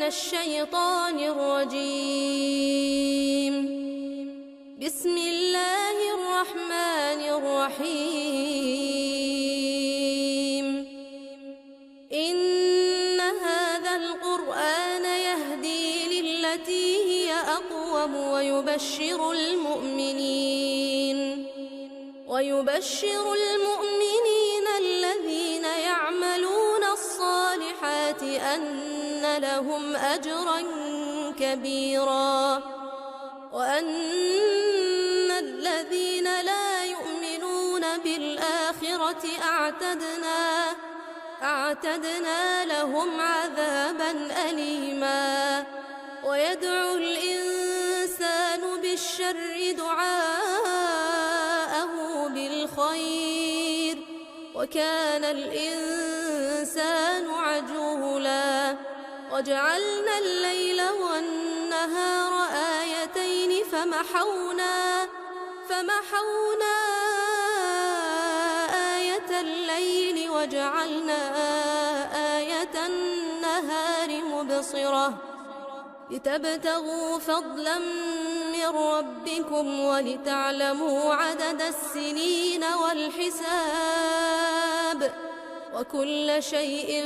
الشيطان الرجيم. بسم الله الرحمن الرحيم. إن هذا القرآن يهدي للتي هي أقوم ويبشر المؤمنين الذين يعملون الصالحات أن لهم أجرا كبيرا، وأن الذين لا يؤمنون بالآخرة أعتدنا لهم عذابا أليما. ويدعو الإنسان بالشر دعاءه بالخير، وكان الإنسان عجولا. وجعلنا الليل والنهار آيتين فمحونا آية الليل وجعلنا آية النهار مبصرة، لتبتغوا فضلا من ربكم ولتعلموا عدد السنين والحساب، وكل شيء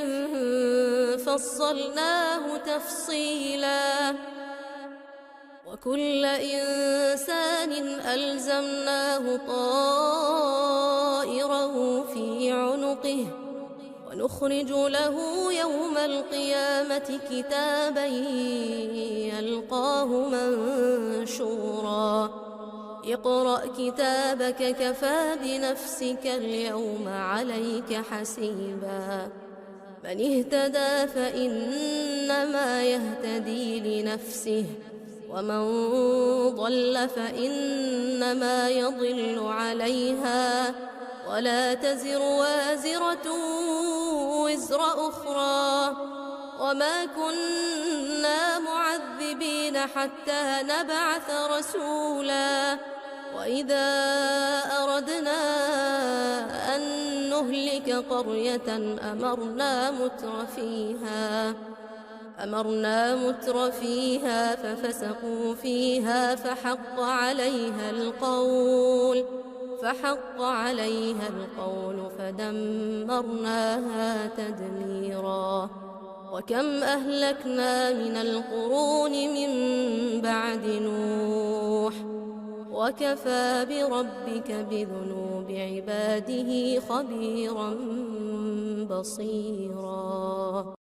فصلناه تفصيلا. وكل إنسان ألزمناه طائره في عنقه، ونخرج له يوم القيامة كتابا يلقاه منشورا. اقرأ كتابك كفى بنفسك اليوم عليك حسيبا. من اهتدى فإنما يهتدي لنفسه، ومن ضل فإنما يضل عليها، ولا تزر وازرة وزر أخرى، وما كنا معذبين حتى نبعث رسولا. وإذا أردنا أن نهلك قرية أمرنا متر فيها ففسقوا فيها فحق عليها القول فدمرناها تدميرا. وكم أهلكنا من القرون من بعد نوح، وكفى بربك بذنوب عباده خبيرا بصيرا.